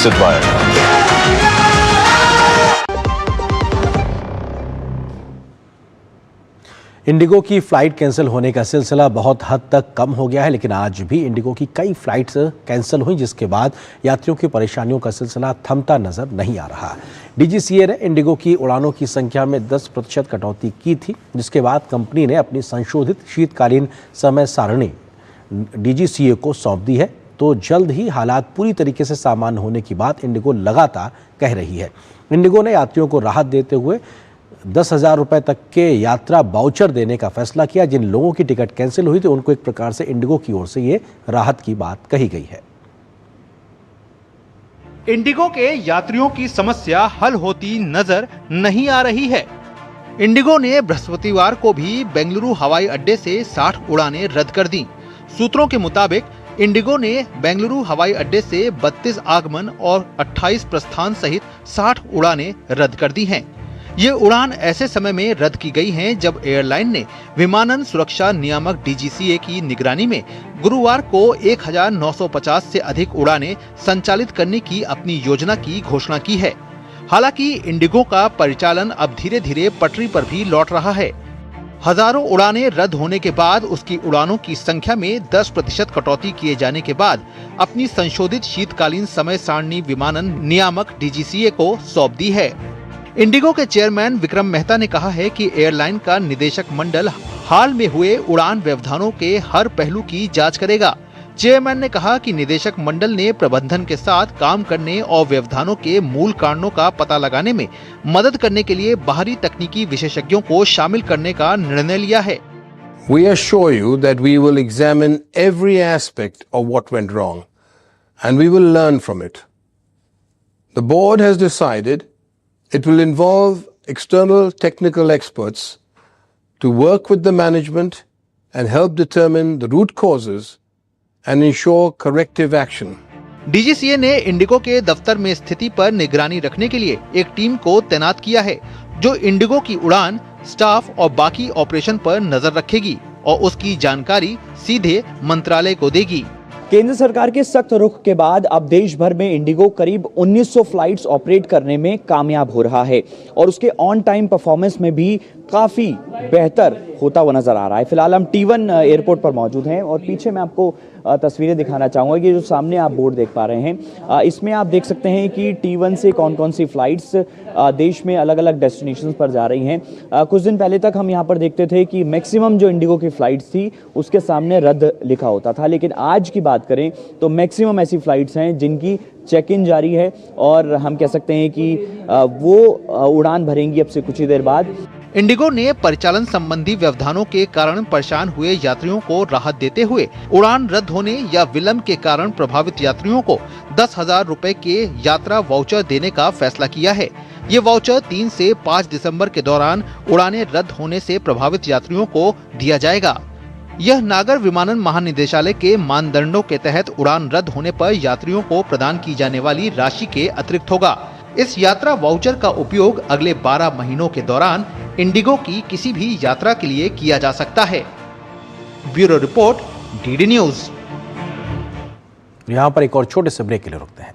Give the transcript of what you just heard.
विकसित भारत। इंडिगो की flight cancel होने का सिलसिला बहुत हद तक कम हो गया है, लेकिन आज भी इंडिगो की कई फ्लाइट्स कैंसिल हुई, जिसके बाद यात्रियों की परेशानियों का सिलसिला थमता नजर नहीं आ रहा। डीजीसीए ने इंडिगो की उड़ानों की संख्या में 10% कटौती की थी, जिसके बाद कंपनी ने अपनी संशोधित शीतकालीन समय सारणी डीजीसीए को सौंप दी है। तो जल्द ही हालात पूरी तरीके से सामान्य होने की बात इंडिगो लगातार कह रही है। इंडिगो ने यात्रियों को राहत देते हुए 10,000 रुपए तक के यात्रा वाउचर देने का फैसला किया। जिन लोगों की टिकट कैंसिल हुई थी उनको एक प्रकार से इंडिगो की ओर से ये राहत की बात कही गई है। इंडिगो के यात्रियों की समस्या हल होती नजर नहीं आ रही है। इंडिगो ने बृहस्पतिवार को भी बेंगलुरु हवाई अड्डे से 60 उड़ानें रद्द कर दी। सूत्रों के मुताबिक इंडिगो ने बेंगलुरु हवाई अड्डे से 32 आगमन और 28 प्रस्थान सहित 60 उड़ानें रद्द कर दी हैं। ये उड़ान ऐसे समय में रद्द की गई हैं जब एयरलाइन ने विमानन सुरक्षा नियामक डीजीसीए की निगरानी में गुरुवार को 1950 से अधिक उड़ानें संचालित करने की अपनी योजना की घोषणा की है। हालांकि इंडिगो का परिचालन अब धीरे धीरे पटरी पर भी लौट रहा है। हजारों उड़ानें रद्द होने के बाद उसकी उड़ानों की संख्या में 10% कटौती किए जाने के बाद अपनी संशोधित शीतकालीन समय सारणी विमानन नियामक डीजीसीए को सौंप दी है। इंडिगो के चेयरमैन विक्रम मेहता ने कहा है कि एयरलाइन का निदेशक मंडल हाल में हुए उड़ान व्यवधानों के हर पहलू की जांच करेगा। चेयरमैन ने कहा कि निदेशक मंडल ने प्रबंधन के साथ काम करने और व्यवधानों के मूल कारणों का पता लगाने में मदद करने के लिए बाहरी तकनीकी विशेषज्ञों को शामिल करने का निर्णय लिया है। We assure you that we will examine every aspect of what went wrong and we will learn from it. The board has decided it will involve external technical experts to work with the management and help determine the root causes and ensure corrective action. DGCA ने Indigo के दफ्तर में स्थिति पर निगरानी रखने के लिए एक टीम को तैनात किया है, जो इंडिगो की उड़ान, स्टाफ और बाकी ऑपरेशन पर नजर रखेगी और उसकी जानकारी सीधे मंत्रालय को देगी। केंद्र सरकार के सख्त रुख के बाद अब देश भर में इंडिगो करीब 1900 फ्लाइट्स ऑपरेट करने में कामयाब हो रहा है और उसके ऑन टाइम परफॉर्मेंस में भी काफी बेहतर होता हुआ नजर आ रहा है। फिलहाल हम T1 एयरपोर्ट पर मौजूद हैं और पीछे मैं आपको तस्वीरें दिखाना चाहूँगा कि जो सामने आप बोर्ड देख पा रहे हैं, इसमें आप देख सकते हैं कि T1 से कौन कौन सी फ्लाइट्स देश में अलग अलग डेस्टिनेशन पर जा रही हैं। कुछ दिन पहले तक हम यहाँ पर देखते थे कि मैक्सिमम जो इंडिगो की फ्लाइट्स थी उसके सामने रद्द लिखा होता था, लेकिन आज की बात करें तो मैक्सिमम ऐसी फ्लाइट्स हैं जिनकी चेक इन जारी है और हम कह सकते हैं कि वो उड़ान भरेंगी अब से कुछ ही देर बाद। इंडिगो ने परिचालन संबंधी व्यवधानों के कारण परेशान हुए यात्रियों को राहत देते हुए उड़ान रद्द होने या विलंब के कारण प्रभावित यात्रियों को 10,000 रुपए के यात्रा वाउचर देने का फैसला किया है। ये वाउचर 3 से 5 दिसंबर के दौरान उड़ानें रद्द होने से प्रभावित यात्रियों को दिया जाएगा। यह नागर विमानन महानिदेशालय के मानदंडों के तहत उड़ान रद्द होने पर यात्रियों को प्रदान की जाने वाली राशि के अतिरिक्त होगा। इस यात्रा वाउचर का उपयोग अगले 12 महीनों के दौरान इंडिगो की किसी भी यात्रा के लिए किया जा सकता है। Bureau report, DD news. यहाँ पर एक और छोटे से ब्रेक के लिए रुकते हैं।